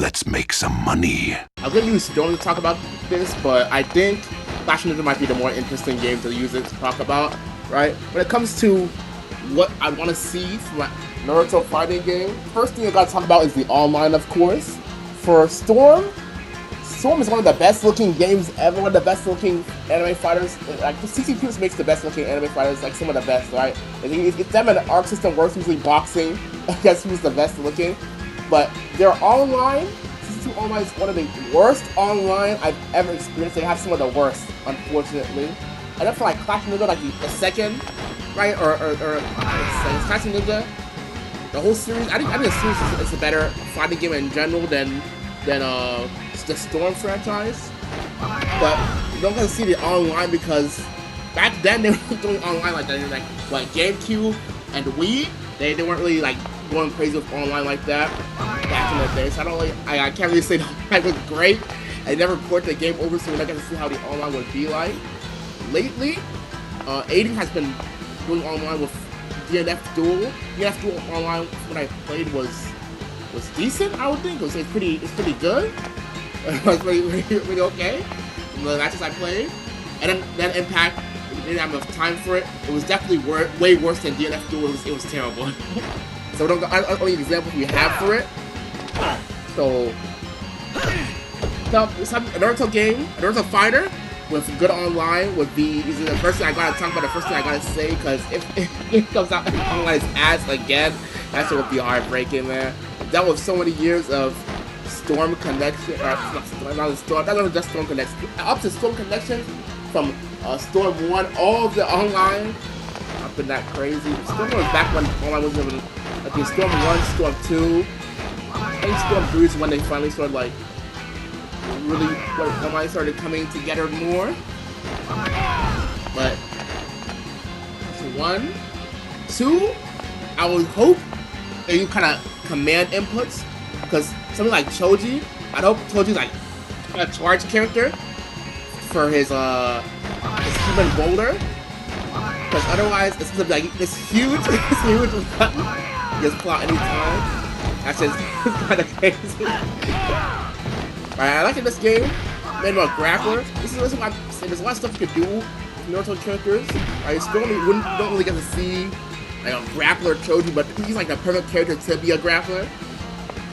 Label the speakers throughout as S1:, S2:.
S1: Let's make some money.
S2: I was gonna use Storm to talk about this, but I think Clash of Ninja might be the more interesting game to use it to talk about, right? When it comes to what I want to see from a Naruto fighting game, first thing I gotta talk about is the online, of course. For Storm is one of the best looking games ever, one of the best looking anime fighters. Like, CCP makes the best looking anime fighters, like some of the best, right? It's them and the arc system works, usually boxing, I guess who's the best looking. But their online, CC2 Online is one of the worst online I've ever experienced. They have some of the worst, unfortunately. And then for like Clash of Ninja, like the second, right? Or Clash of Ninja, the whole series, I think the series is a better fighting game in general than the Storm franchise. But you don't get to see the online because back then they were doing online like that. Like what, GameCube and Wii, they weren't really like going crazy with online like that back in the day. So I can't really say the online was great. I never ported the game over, so we're not gonna see how the online would be like. Lately, Aiden has been doing online with DNF Duel. DNF Duel online when I played was decent. I would think it's pretty good. It was really okay. The matches I played, and then Impact, didn't have enough time for it. It was definitely way worse than DNF Duel. It was terrible. So only examples we have for it. So some Naruto game, a Naruto fighter with good online would be the first thing I gotta talk about. The first thing I gotta say, because if it comes out online as ads again, that's what would be heartbreaking, man. That was so many years of Storm Connection, not Storm, that was just Storm Connection. Up to Storm Connection from Storm 1, all of the online. I've been that crazy. Storm was back when online was even, I think Storm 1, Storm 2, I think Storm 3 is when they finally started like, really, when online started coming together more. But, that's 1. 2, I would hope that you kind of command inputs, because something like Choji, I'd hope Choji's like a charge character for his human boulder, because otherwise it's gonna be like this huge button. Just plot anytime. That's just kind of crazy. Alright, I like in this game, made him a grappler. This is what I'm saying. There's a lot of stuff you could do with Naruto characters. Right, you still don't really get to see like a grappler Choji, but he's like the perfect character to be a grappler.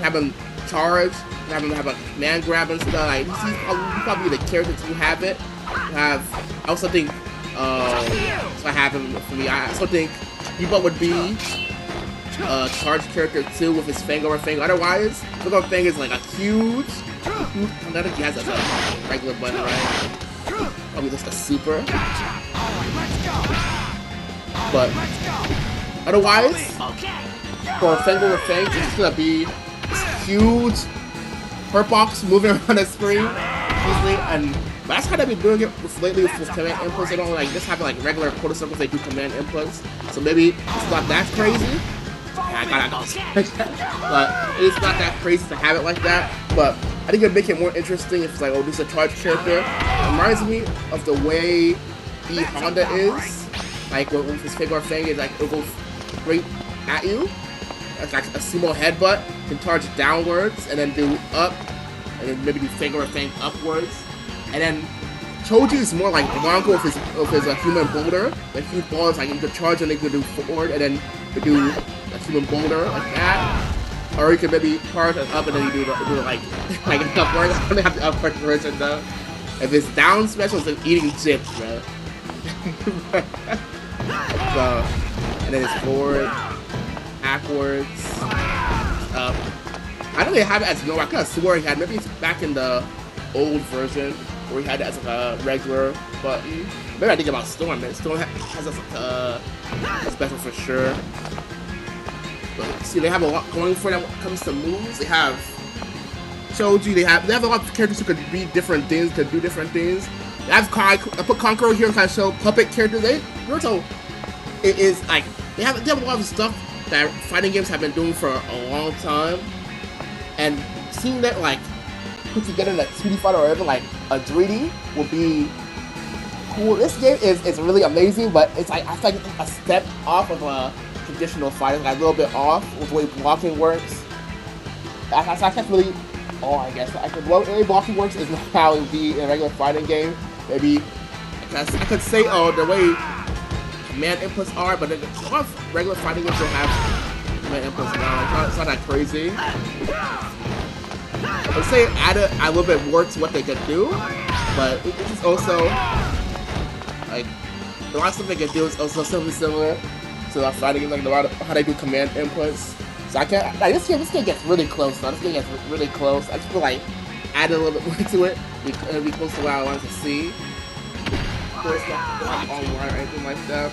S2: Have him charge, have him have a command grab and stuff. Like he's probably the character to have it. I also think so I have him for me. I also think Yuba would be a charge character too with his Fang over Fang. Otherwise, Fang over Fang is like a huge. I don't think he has a regular button, right? Probably just a super. But otherwise, for Fang over Fang, it's just gonna be this huge hurt box moving around the screen easily, and that's how they've been doing it lately with command inputs. They don't like just have like regular quarter circles. They do command inputs, so maybe it's not that crazy. I gotta go. But it's not that crazy to have it like that. But I think it'd make it more interesting if it's like, oh, this is a charge character. It reminds me of the way E Honda is, like with his Fang or Fang is like it'll go straight at you. It's like a sumo headbutt, can charge downwards and then do up, and then maybe do Fang or Fang upwards. And then Choji is more like Blanco with his human boulder. The huge ball is like you could charge and then you could do forward and then you could do a human boulder like that. Or you could maybe charge and up and then you do like an upward. I don't have the upward version though. If it's down special, it's like eating chips, bro. So, and then it's forward, backwards, up. I don't really have it as no. I kind of swore he had. Maybe it's back in the old version where he had it as like a regular button. Maybe I think about Storm. Man, Storm has a special for sure. But see, they have a lot going for them when it comes to moves. They have Choji. They have a lot of characters who could be different things, could do different things. They have I put Conqueror here and kind of show puppet characters. Naruto is like they have a lot of stuff that fighting games have been doing for a long time, and seeing that like put together in a 2D fighter or even like a 3D would be cool. This game is really amazing, but it's like I feel like a step off of a traditional fighter, like a little bit off with the way blocking works. I can't really Oh, I guess I could. Well, the way blocking works is not how it would be in a regular fighting game. Maybe I could say, oh, the way command inputs are, but a lot of regular fighting games don't have command inputs now. It's not that crazy. I'd say add a little bit more to what they could do, but it's just also like a lot of stuff they can do is also something similar to that fighting game, like a lot of how they do command inputs. So I can't. Like, this game gets really close. Now this game gets really close. I just feel like add a little bit more to it. It'll be close to what I wanted to see. Of course, not online or anything like that,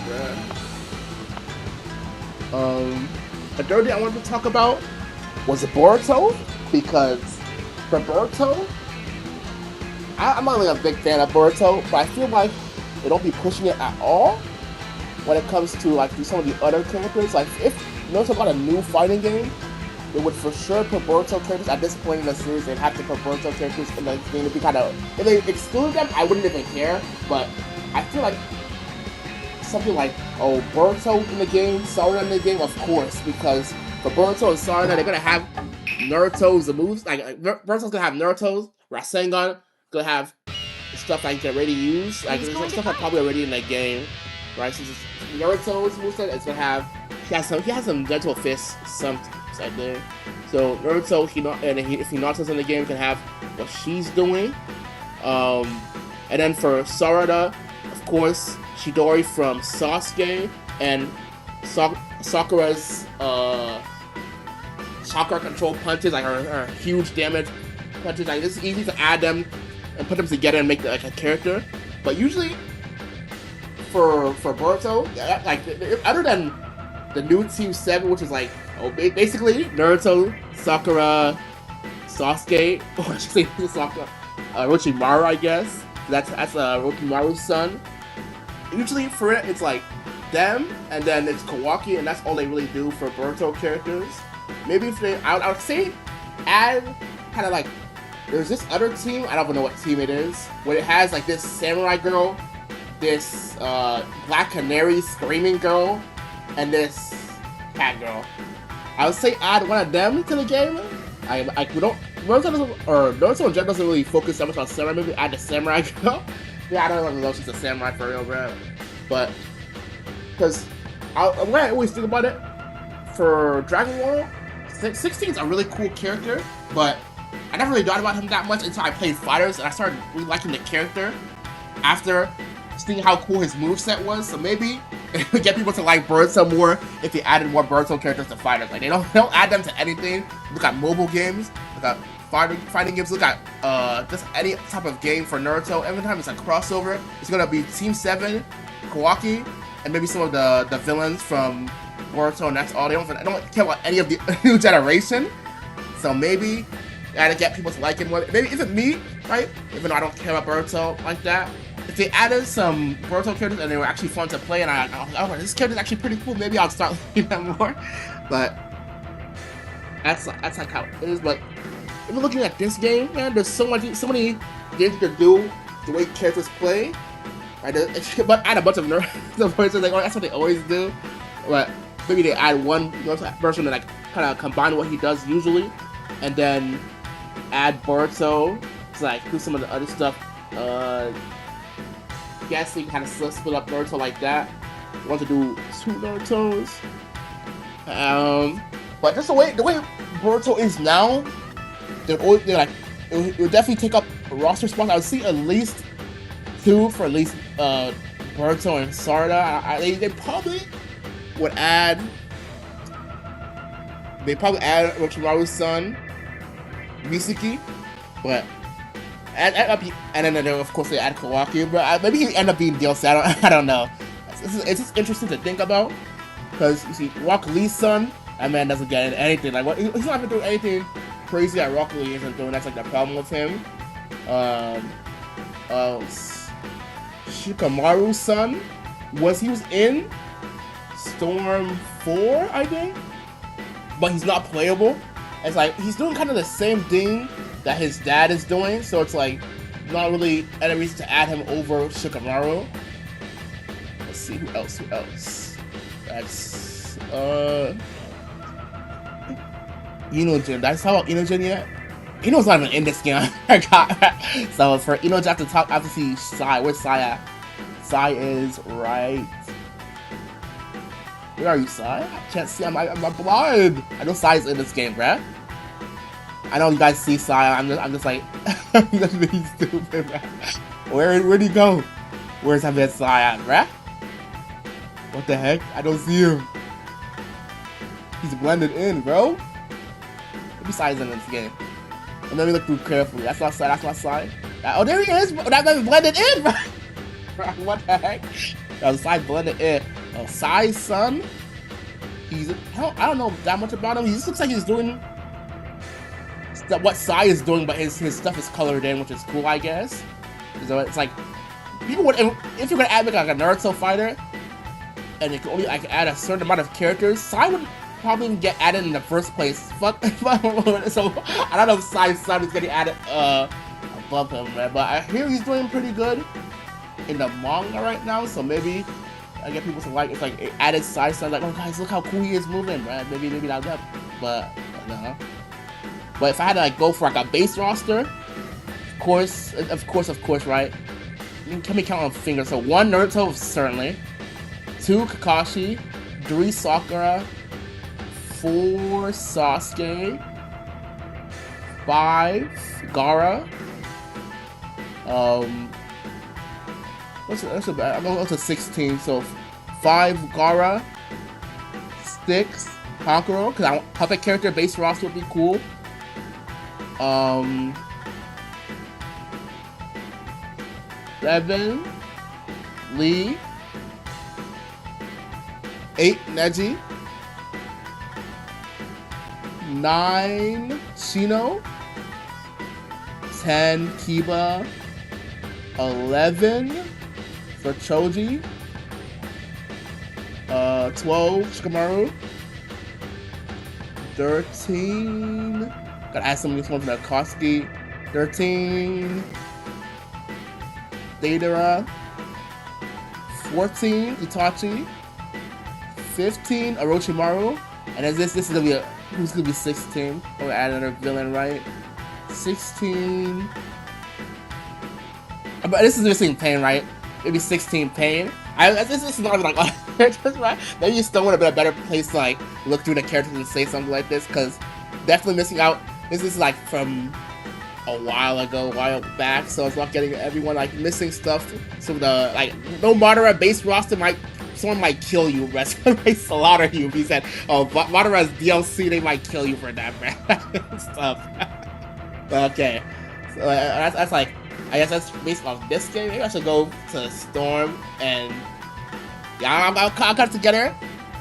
S2: bruh. The third thing I wanted to talk about was Boruto, because for Boruto, I'm not really a big fan of Boruto, but I feel like they don't be pushing it at all when it comes to like some of the other characters. Like if Naruto got a new fighting game, they would for sure put Boruto characters at this point in the series. They'd have to put Boruto characters in the game to be kind of. If they exclude them, I wouldn't even care. But I feel like something like Boruto in the game, Sarada in the game, of course, because for Boruto and Sarada, they're gonna have Naruto's moves. Like Boruto's gonna have Naruto's Rasengan, gonna have stuff that he can already use. Like there's stuff that's probably already in the game, right? So Naruto's moveset is gonna have. He has some gentle fists sometimes, I think. So Naruto, if Hinata's in the game, can have what she's doing. And then for Sarada, of course, Chidori from Sasuke and Sakura's chakra control punches, like her huge damage punches. Like it's easy to add them and put them together and make like a character. But usually for Boruto, like other than the new Team 7, which is like basically Naruto, Sakura, Sasuke, or I should say Sakura, Orochimaru, I guess. That's Orochimaru's son. Usually for it, it's like them, and then it's Kawaki, and that's all they really do for Boruto characters. Maybe if they, I would say, add kind of like, there's this other team, I don't even know what team it is, where it has like this samurai girl, this Black Canary screaming girl, and this cat girl. I would say add one of them to the game. We don't. Naruto in general doesn't really focus so much on samurai. Maybe add the samurai girl. Yeah, I don't even know if she's a samurai for real, bro. But because what I always think about it for Dragon Ball, 16 is a really cool character, but I never really thought about him that much until I played Fighters, and I started really liking the character after seeing how cool his moveset was. So maybe it would get people to like Boruto more if they added more Boruto characters to Fighters. Like they don't add them to anything. Look at mobile games, look at fighting games, look at just any type of game for Naruto. Every time it's a crossover, it's gonna be Team 7, Kawaki, and maybe some of the villains from Boruto, and that's all. I don't care about any of the new generation. So maybe to get people to like it more. Maybe even me, right? Even though I don't care about Boruto like that. If they added some Boruto characters and they were actually fun to play, and I was like, oh, this character is actually pretty cool, maybe I'll start liking them more. But that's like how it is. But if you're looking at this game, man, there's so many games you can do the way characters play. Right? But add a bunch of voices, like, oh, that's what they always do. But maybe they add one version that like kind of combine what he does usually, and then add Boruto to like do some of the other stuff. Guess you kind of split up Naruto like that. You want to do 2 Narutos. But just the way Boruto is now, they're like it would definitely take up a roster spot. I would see at least 2 for at least Naruto and Sarada. They probably would add. They probably add Orochimaru's son, Mitsuki, but. And then of course they add Kawaki, but maybe he end up being DLC. I don't know. It's just interesting to think about, because you see Rock Lee's son, that man doesn't get anything. Like he's not even doing anything crazy that Rock Lee isn't doing. That's like the problem with him. Shikamaru's son was in Storm 4, I think, but he's not playable. It's like he's doing kind of the same thing that his dad is doing, so it's like not really any reason to add him over Shikamaru. Let's see who else. That's Inogen. Did I talk about Inogen yet? Ino's not even in this game. I got so for Ino, just have to talk. I have to see Sai. Where's Sai at? Sai is right. Where are you, Sai? I can't see. I'm blind. I know Sai's in this game, bruh. I know you guys see Sai. I'm just like, I'm just being stupid, bruh. Where'd he go? Where's that Sai at, bruh? What the heck? I don't see him. He's blended in, bro. Maybe Sai's in this game. And let me look through carefully. That's not Sai. That's not Sai. Oh, there he is. That guy's blended in, bro. What the heck? That Sai blended in. Oh, Sai's son. I don't know that much about him. He just looks like he's doing what Sai is doing, but his stuff is colored in, which is cool, I guess. So it's like people would, if you're gonna add like a Naruto fighter, and you can only like add a certain amount of characters, Sai would probably get added in the first place. Fuck. So I don't know if Sai's son is getting added above him, man. But I hear he's doing pretty good in the manga right now. So maybe I get people to like it's like added Sai's son, like, oh guys, look how cool he is moving, right? Maybe that'll get. But no. But if I had to like go for like a base roster, of course, right? Can we count on fingers? So 1 Naruto certainly, 2 Kakashi, 3 Sakura, 4 Sasuke, 5 Gaara. That's about. I'm going up to 16. So 5 Gaara, 6 Kankuro, because puppet character base roster would be cool. 7 Lee, 8 Neji, 9 Shino, 10 Kiba, 11 for Choji, 12 Shikamaru, 13. Gotta add some of these ones from Koski. 13 Deidara, 14 Itachi, 15 Orochimaru, and then this is gonna be who's gonna be 16? I'm gonna add another villain, right? 16. But this is missing Pain, right? Maybe 16 Pain. This is not even like characters, right? Maybe you still want to be a better place to like look through the characters and say something like this, because definitely missing out. This is like from a while back, so it's not getting everyone like missing stuff. So the like no Madara base roster someone might kill you, someone might slaughter you if he said, oh, Madara's DLC, they might kill you for that, man. Stuff. But okay, so that's like, I guess that's based off this game. Maybe I should go to Storm and yeah, I'll cut it together.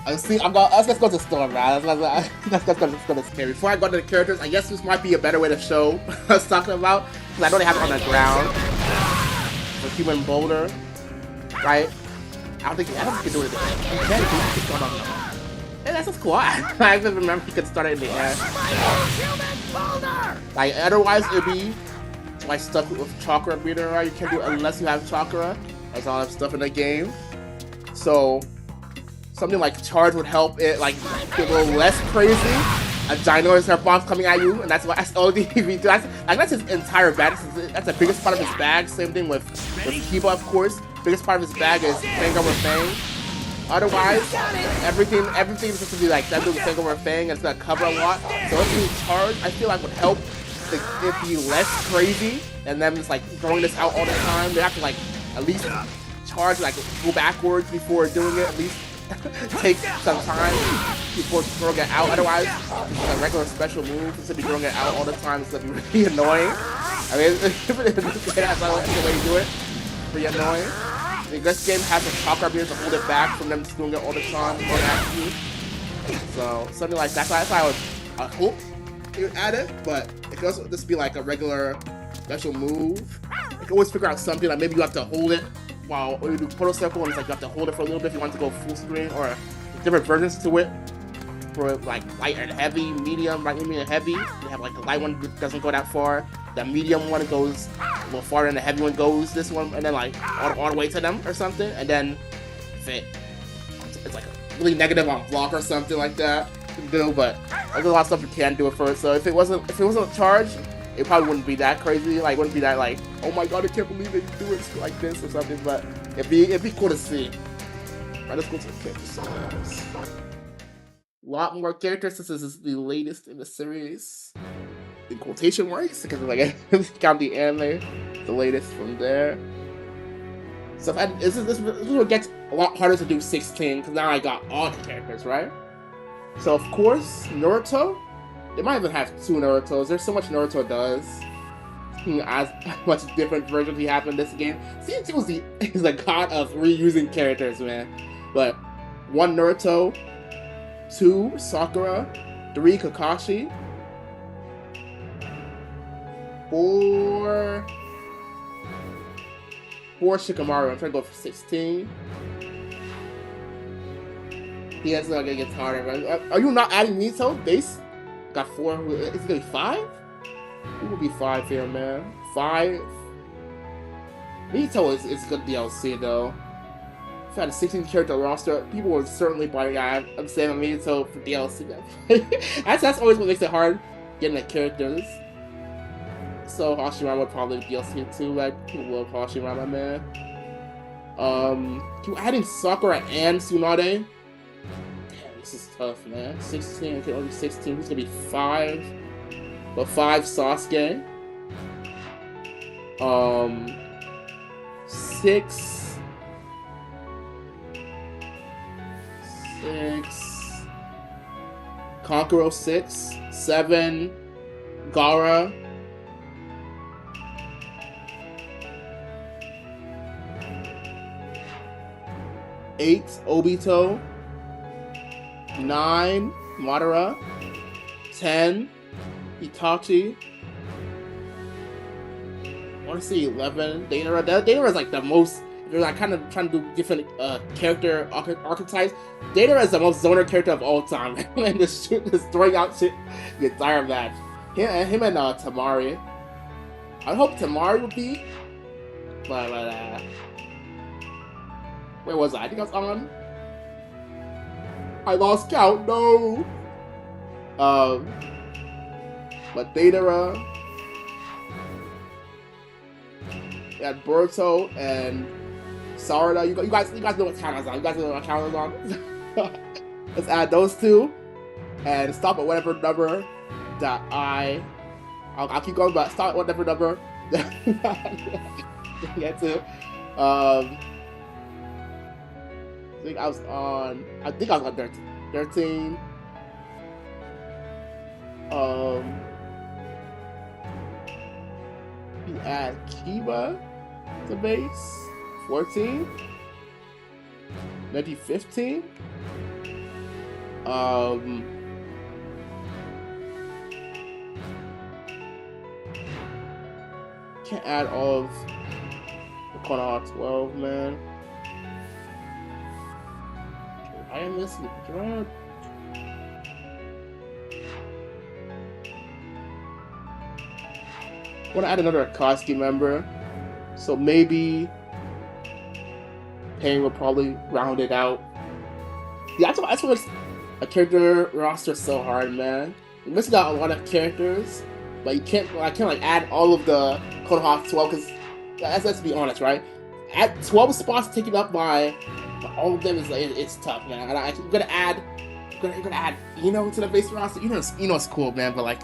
S2: Let's go to Storm, right? Let's go to Storm. Before I go to the characters, I guess this might be a better way to show what I was talking about, because I know they have it on the ground for Human Boulder, right? I don't think you can do it. You can go on the. Hey, that's just cool. I even remember you could start it in the air. Like otherwise, it'd be like stuff with chakra meter, right? You can't do it unless you have chakra. That's all that stuff in the game. So something like charge would help it like get a little less crazy. A ginormous hair bombs coming at you, and that's what SODV do. That's his entire bag. That's the biggest part of his bag. Same thing with Kiba, of course. Biggest part of his bag is Fang over Fang. Otherwise, everything is supposed to be like that. Fang over Fang, and it's gonna cover a lot. So if you charge, I feel like would help it be less crazy, and then just like throwing this out all the time. They have to like at least charge, like go backwards before doing it. At least take some time before throwing it out. Otherwise, it's a regular special move. Instead of throwing it out all the time, it's gonna be really annoying. I mean, that's not the way to do it. Pretty annoying. This game has a chakra beers to hold it back from them just doing it all the time, going after you. So something like that. That's why I hope you would add it, but it could also just be like a regular special move. You can always figure out something, like maybe you have to hold it while you do Portal Circle, and it's like you have to hold it for a little bit if you want to go full screen, or different versions to it for like light and heavy, medium, light, medium, and heavy. You have like the light one doesn't go that far, the medium one goes a little farther, and the heavy one goes this one, and then like all the way to them or something, and then if it's like really negative on block or something like that you can do, but there's a lot of stuff you can do it first. So if it wasn't charged, it probably wouldn't be that crazy. Like, wouldn't be that like, oh my god, I can't believe that you do it like this or something. But it'd be cool to see. Alright, let's go to the character summaries. A lot more characters since this is the latest in the series. In quotation marks, because like count the anime, the latest from there. So this will get a lot harder to do 16 because now I got all the characters, right? So of course, Naruto. They might even have 2 Narutos. There's so much Naruto does. As much different versions he have in this game. CNC is the god of reusing characters, man. But 1 Naruto, 2 Sakura, 3 Kakashi, 4 Shikamaru. I'm trying to go for 16. Yeah, it's not gonna get harder. Right? Are you not adding Nito? Base got 4. Is it gonna be 5? It will be 5 here, man. 5. Nito is good DLC though. If I had a 16 character roster, people would certainly buy. I'm saving Nito for DLC. That's always what makes it hard getting the characters. So Hashirama would probably be DLC too. Like people love Hashirama, man. Adding Sakura and Tsunade. Damn, this is tough, man. 16, okay, only 16. Who's gonna be 5? But 5 Sasuke. 6. Kankuro 6. 7 Gaara. 8 Obito. 9 Madara. 10 Itachi. I want to see 11 Deidara. Deidara is like the most. They're like kind of trying to do different character archetypes. Deidara is the most zoner character of all time. And just throwing out shit the entire match. Him and Tamari. I hope Tamari would be. But where was I? I think I was on. I lost count. No. But Deidara. We had Boruto and Sarada. You guys know what channel is on. You guys know what channel is on. Let's add those 2 and stop at whatever number that I'll keep going, but stop at whatever number get to. I think I was on 13. We add Kiba to base. 14. Maybe 15. Can't add all of the Konoha 12, man. I am missing the drug. I want to add another Akatsuki member, so maybe Pain will probably round it out. Yeah, that's what makes a character roster so hard, man. You're missing out on a lot of characters, but I can't like add all of the Konoha 12 because let's be honest, right? At 12 spots taken up by all of them is like it's tough, man. I'm gonna add Ino to the base roster. Ino's cool, man, but like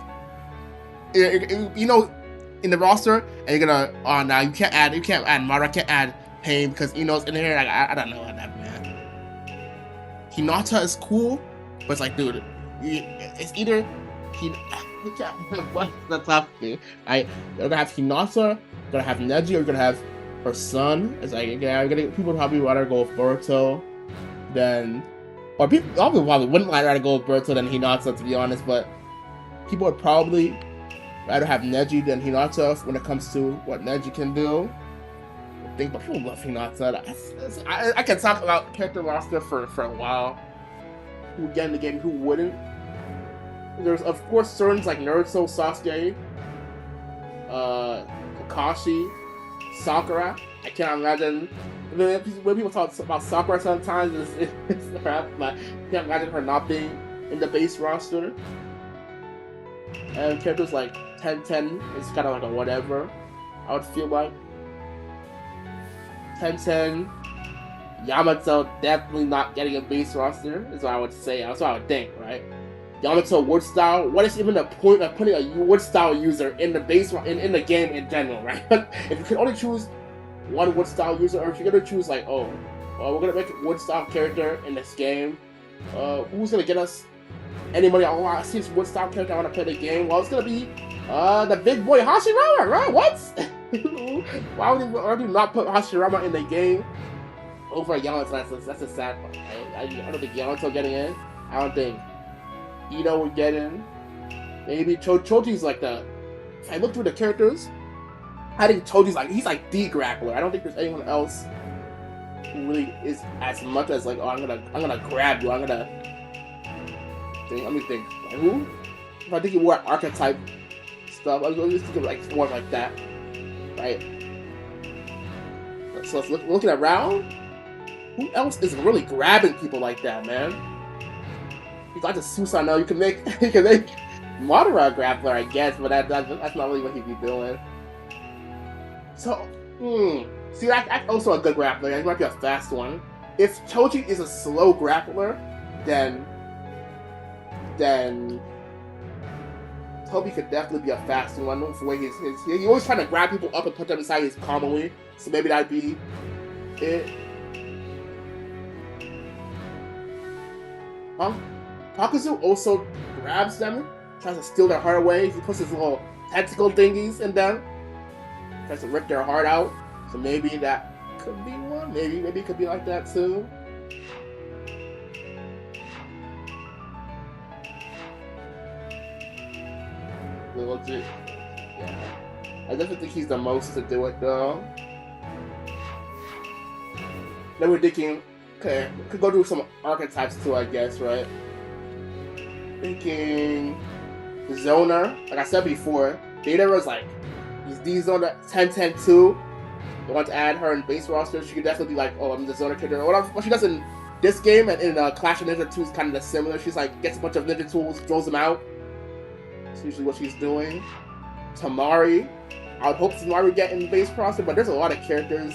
S2: in the roster, and you're gonna now you can't add Madara, can't add Pain because Ino's in here. Like I don't know about that, man. Hinata is cool, but it's like, dude, it's either that's tough. You're gonna have Hinata, you're gonna have Neji, or you're gonna have her son. It's like, yeah, people probably rather go with Boruto than, or people probably wouldn't rather go with Boruto than Hinata, to be honest. But people would probably rather have Neji than Hinata when it comes to what Neji can do. But people love Hinata. I can talk about character roster for a while. Who would get in the game, who wouldn't? There's of course certain like Naruto, Sasuke, Kakashi, Sakura. I can't imagine when people talk about Sakura sometimes it's crap, but I can't imagine her not being in the base roster. And characters like 10-10 is kind of like a whatever. I would feel like 10-10. Yamato definitely not getting a base roster is what I would say. That's what I would think, right? Yamato wood style. What is even the point of putting a wood style user in the base in the game in general, right? If you can only choose one wood style user, or if you're gonna choose like, we're gonna make a wood style character in this game, who's gonna get us any money? Oh, I see this wood style character, I want to play the game. Well, it's gonna be the big boy Hashirama, right? What? Why would you not put Hashirama in the game over Yamato? That's a sad part. I don't think Yamato getting in. I don't think Ito would get in. Maybe Choji's like the. If I look through the characters, I think Choji's like he's like the grappler. I don't think there's anyone else who really is as much as like, oh, I'm gonna grab you. I'm gonna. Let me think. Like, who? If I think you more archetype stuff, I was just thinking like more like that, right? So let's looking around. Who else is really grabbing people like that, man? You got the Susanoo. You can make Madara a grappler, I guess, but that's not really what he'd be doing. So, see, that's also a good grappler. It might be a fast one. If Choji is a slow grappler, then Toby could definitely be a fast one. The way he's always trying to grab people up and put them inside his Kamui. So maybe that'd be it. Kakuzu also grabs them, tries to steal their heart away. He puts his little tentacle thingies in them, tries to rip their heart out. So maybe that could be one. Maybe it could be like that too. Legit. Yeah. I definitely think he's the most to do it though. Then we're thinking, okay, we could go do some archetypes too, I guess, right? Thinking Zoner, like I said before, Data was like, he's D-Zoner 10-10-2. They want to add her in base roster. She could definitely be like, oh, I'm the Zoner character. What she does in this game and in Clash of Ninja 2 is kind of similar. She's like, gets a bunch of ninja tools, throws them out. That's usually what she's doing. Tamari. I would hope Tamari would get in the base roster, but there's a lot of characters.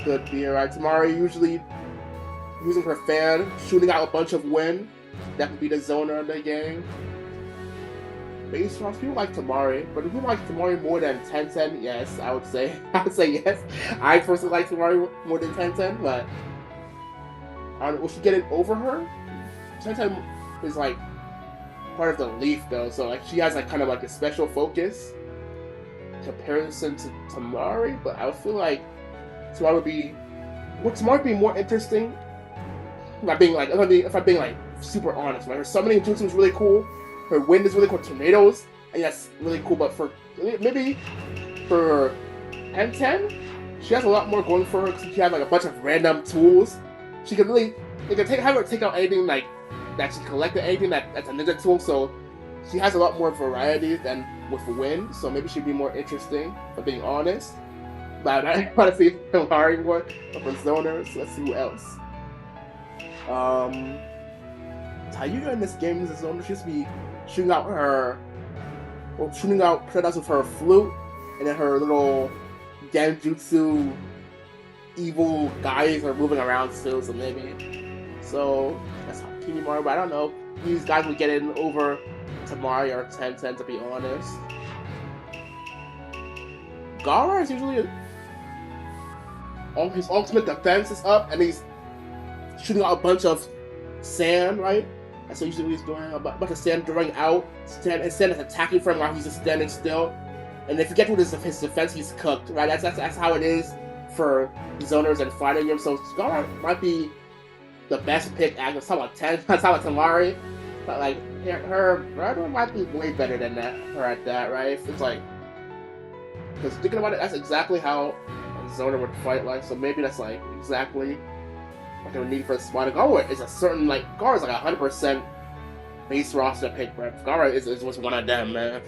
S2: Could be alright. Tamari usually using her fan, shooting out a bunch of wind. That would be the zoner in the game. Base roster, people like Tamari, but if you like Tamari more than 10-10, yes, I would say. I would say yes. I personally like Tamari more than 10-10, but will she get it over her? 10-10 is like part of the leaf though, so like she has like kind of like a special focus in comparison to Tamari, but I would feel like Tamari would be more interesting if I'm being like super honest, right? Her summoning jutsu is really cool, her wind is really cool, tornadoes, and that's really cool, but maybe for M10, she has a lot more going for her because she has like a bunch of random tools. She can really, have her take out anything like that she collected, anything that's a ninja tool, so she has a lot more variety than with wind, so maybe she'd be more interesting, for being honest. But I want to see Hilari more for zoners. Let's see who else. Tayuya in this game is a zoner. She used to be shooting out predators with her flute, and then her little genjutsu evil guys are moving around still, so maybe. So that's Hakinimaru, but I don't know. These guys would get in over Tamari or 10-10 to be honest. Gaara is usually his ultimate defense is up, and he's shooting out a bunch of sand, right? That's usually what he's doing, a bunch of sand throwing out, instead of attacking from while he's just standing still. And if you get to his defense, he's cooked, right? That's how it is for zoners and fighting him. So Gaara might be the best pick. I'm talking about 10, I'm talking about Tamari, but like her might be way better than that. Her at that, right? It's like, because thinking about it, that's exactly how a zoner would fight like. So maybe that's like exactly what they would need for a spot. Gaara is a certain Gaara's like 100% base roster pick, right? Gaara is one of them, man.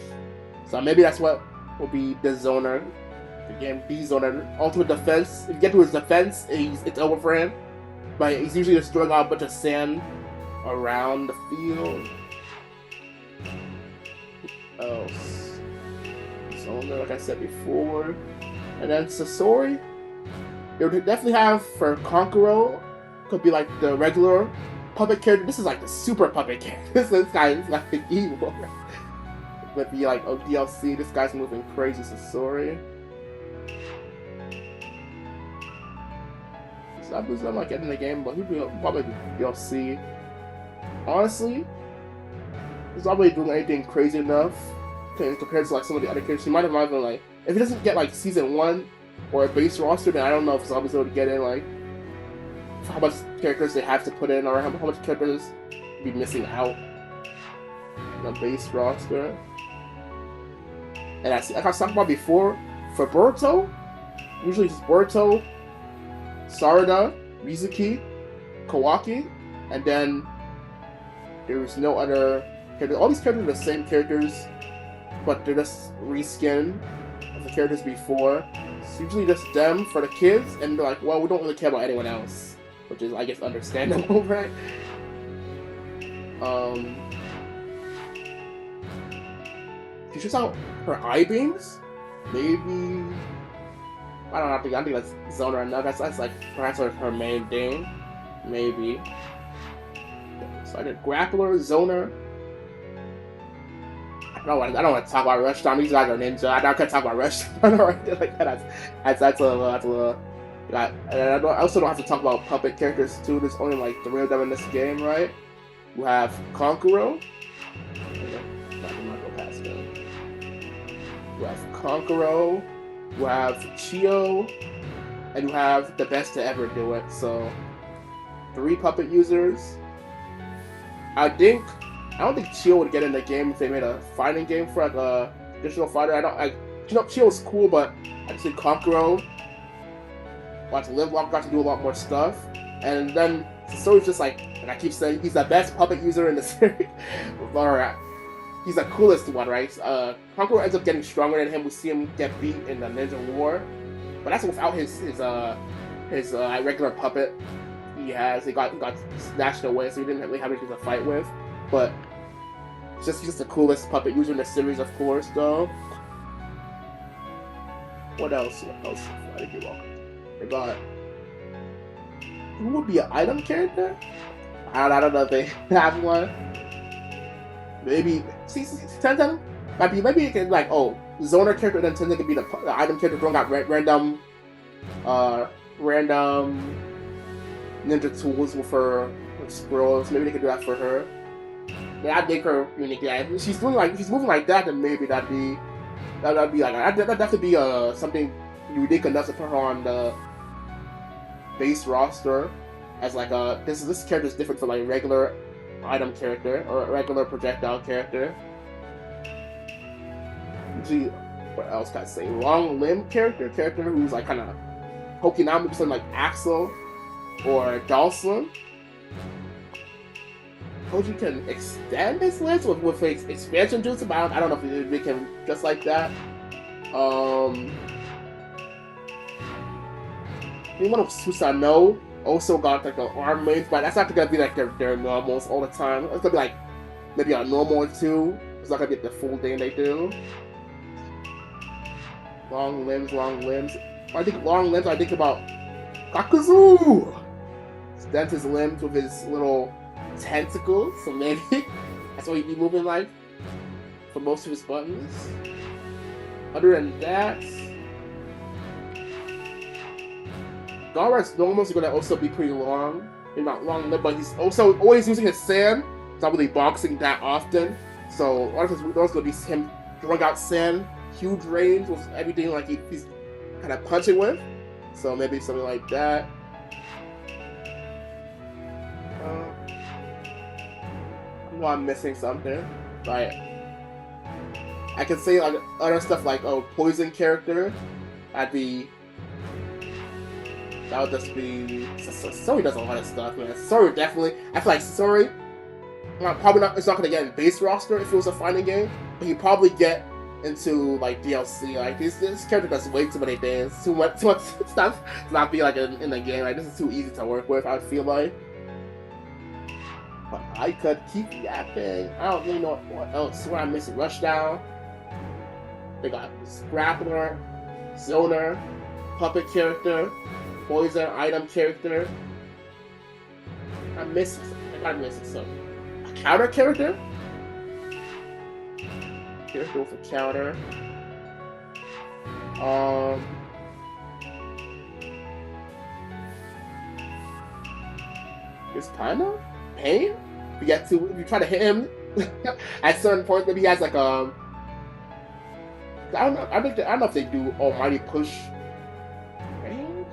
S2: So maybe that's what will be the zoner. Again, B zoner, ultimate defense. If you get to his defense, it's over for him. But he's usually just throwing out a bunch of sand around the field. else? Zoner, like I said before. And then Sasori, it would definitely have for Konkoro, could be like the regular puppet character. This is like the super puppet character. This guy is like evil. Would be like, oh, DLC, this guy's moving crazy, Sasori. I'm like getting the game, but he'd be probably DLC. Honestly, he's not really doing anything crazy enough compared to like some of the other characters. He might have even like, if he doesn't get like season 1 or a base roster, then I don't know if Zombies able to get in like how much characters they have to put in or how much characters be missing out in the base roster. And like I was talking about before, for Boruto, usually it's Boruto, Sarada, Mizuki, Kawaki, and then there's no other characters. All these characters are the same characters, but they're just reskin of the characters before. It's usually just them for the kids, and they're like, well, we don't really care about anyone else, which is, I guess, understandable, right? She shoots out her eye beams, maybe. I don't know. I think that's Zoner enough. That's like perhaps her main thing, maybe. So I did Grappler, Zoner. I don't want to talk about Rush Time. These guys are ninja. I don't talk about Rush Time right there like that. That's a little. And I also don't have to talk about puppet characters too. There's only like 3 of them in this game, right? You have Konkoro. You have Konkoro. You have Chio, and you have the best to ever do it. So, 3 puppet users. I don't think Chio would get in the game if they made a fighting game for like a traditional fighter. Chio's cool, but I just think Konkoro got to live long, got to do a lot more stuff. And then Sasori's just like I keep saying, he's the best puppet user in the series. Or he's the coolest one, right? Konkoro ends up getting stronger than him. We see him get beat in the Ninja War, but that's without his regular puppet he has. He got snatched away, so he didn't really have anything to fight with. But he's just the coolest puppet user in the series, of course, though. What else? I think you're welcome. They got who would be an item character? I don't know if they have one. Maybe Tenten might be. Maybe it can like Zoner character, then Tenten could be the item character. Don't got random ninja tools for scrolls. Maybe they could do that for her. Yeah, I'd make her unique. Yeah, if she's moving like that, then maybe that'd be like that'd definitely be something unique enough to put her on the base roster as like this character is different from like regular item character or a regular projectile character. Usually, what else can I say? Long limb character who's like kind of poking out, maybe something like Axel or Dawson. Koji can extend his limbs with expansion jutsu, but I don't know if they can just like that. Anyone of Susanoo also got like an arm length, but that's not gonna be like their normals all the time. It's gonna be like maybe a normal or 2. It's not gonna be the full thing they do. Long limbs. When I think long limbs, I think about Kakuzu! Extends his limbs with his little tentacles, so maybe that's what he'd be moving like for most of his buttons. Other than that, Gaara's normals are gonna also be pretty long. Maybe not long lived, but he's also always using his sand. He's not really boxing that often. So one of his those gonna be him throwing out sand, huge range with everything like he's kind of punching with. So maybe something like that. I know I'm missing something. Like I can say like other stuff like poison character. That would just be. Sori does a lot of stuff, man. Sori definitely. I feel like Sori. Probably not. It's not gonna get in base roster if it was a fighting game, but he'd probably get into like DLC. Like this character does way too many things, too much stuff to not be like in the game. Like this is too easy to work with. I feel like. But I could keep yapping. I don't really know what else. What I'm missing. Rushdown. They got Grappler, Zoner, Puppet character, Poison item character. I'm missing something. I'm missing something. A counter character? Character with a counter. It's kind of pain. If you try to hit him at certain points, maybe he has like I don't know. I don't know if they do Almighty Push range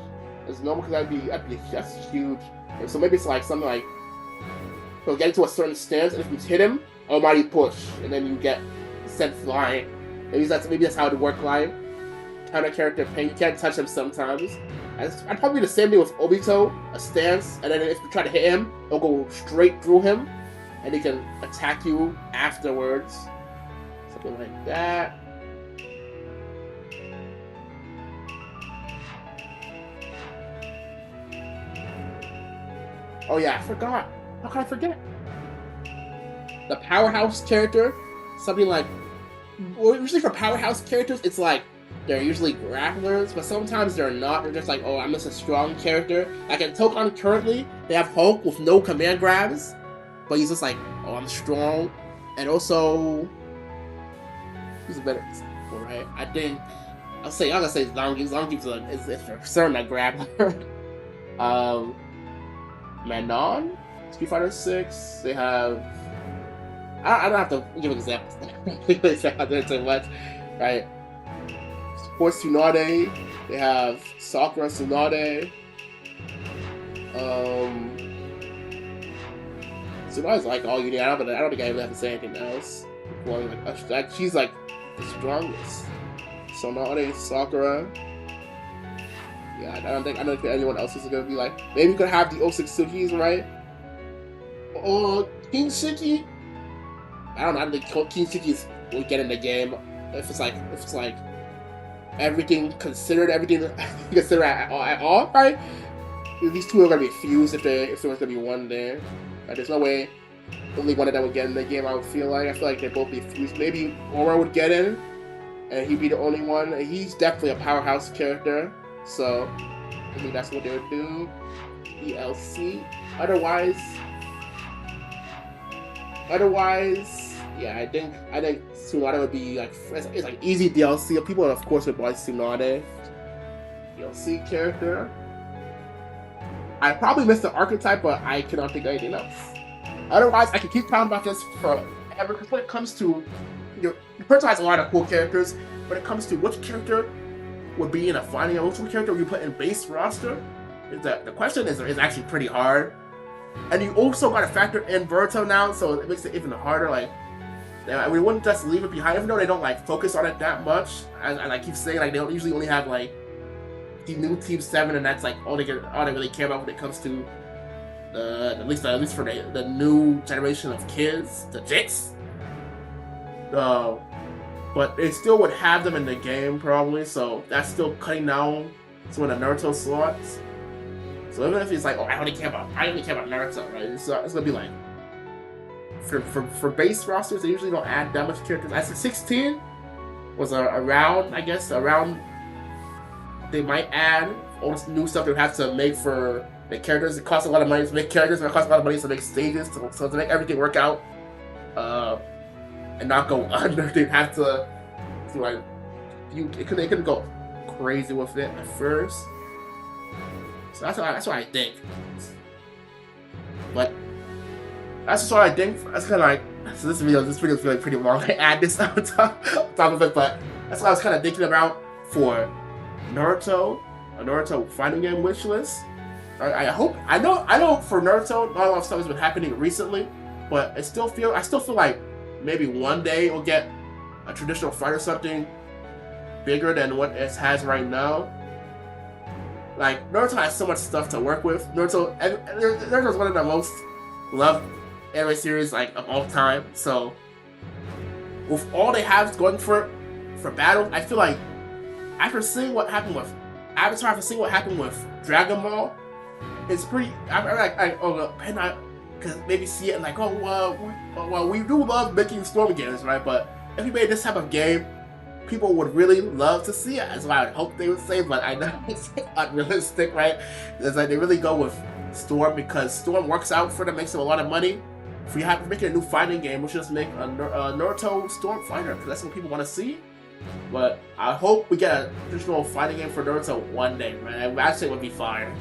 S2: as normal because that's huge. And so maybe it's like something like he'll get into a certain stance, and if you hit him, Almighty Push, and then you get sent flying. Maybe that's how it would work. Like counter character pain, you can't touch him sometimes. I'd probably do the same thing with Obito, a stance, and then if you try to hit him, it'll go straight through him, and he can attack you afterwards. Something like that. Oh yeah, I forgot. How can I forget? The powerhouse character, something like, well, usually for powerhouse characters, it's like, they're usually grapplers, but sometimes they're not. They're just like, oh, I'm just a strong character. Like in Tokon currently, they have Hulk with no command grabs, but he's just like, oh, I'm strong. And also, who's a better example, right? I think, I'm gonna say Zangief. Zangief is for certain a grappler. Manon, Street Fighter 6. They have, I don't have to give examples. They're too much, right? Of course, Tsunade. They have Sakura Tsunade. Tsunade's like all you need. I don't think I even have to say anything else. Like, she's like the strongest. Tsunade, Sakura. Yeah, I don't think anyone else is gonna be like. Maybe you could have the Osatsukis, right? Or King Shiki. I don't know. I think King Shikis will get in the game if it's like everything considered at all, right? These two are gonna be fused if there was gonna be one there. There's no way only one of them would get in the game. I feel like they'd both be fused. Maybe Aura would get in, and he'd be the only one. He's definitely a powerhouse character, so I think that's what they would do. DLC. Otherwise, yeah, I think Tsunade would be like it's like easy DLC. People of course would buy Tsunade DLC character. I probably missed the archetype, but I cannot think of anything else. Otherwise, I could keep talking about this forever. Because when it comes to your person has a lot of cool characters. When it comes to which character would be in a fighting, which character would you put in base roster, the question is actually pretty hard. And you also got to factor in Naruto now, so it makes it even harder. Like, we wouldn't just leave it behind, even though they don't like focus on it that much. And I keep saying, like, they don't usually only have like the new Team 7, and that's like all they really care about when it comes to at least for the new generation of kids, the Jits. But they still would have them in the game probably, so that's still cutting down some of the Naruto slots. So even if it's like, oh, I only care about Naruto, right? It's gonna be like for base rosters, they usually don't add that much characters. I said 16 was around they might add all this new stuff they would have to make for the characters. It costs a lot of money to make characters, and it costs a lot of money to make stages. So to make everything work out and not go under, they'd have to like they couldn't go crazy with it at first. So that's what I think. But that's just what I think. That's kind of like, so this video is feeling pretty long. I add this on top of it, but that's what I was kind of thinking about for Naruto, a Naruto fighting game wish list. I know for Naruto, not a lot of stuff has been happening recently, but I still feel like maybe one day we'll get a traditional fight or something bigger than what it has right now. Like, Naruto has so much stuff to work with. Naruto is one of the most loved anime series like of all time. So with all they have going for battle, I feel like after seeing what happened with Avatar, after seeing what happened with Dragon Ball, it's pretty. I could maybe see it and like, we do love making storm games, right? But if we made this type of game people would really love to see it. That's what I would hope they would say, but I know it's unrealistic, right? It's like they really go with Storm because Storm works out for them, makes them a lot of money. If we have to make a new fighting game, we should just make a Naruto Storm Fighter because that's what people want to see. But I hope we get a traditional fighting game for Naruto one day, man. That shit would be fire.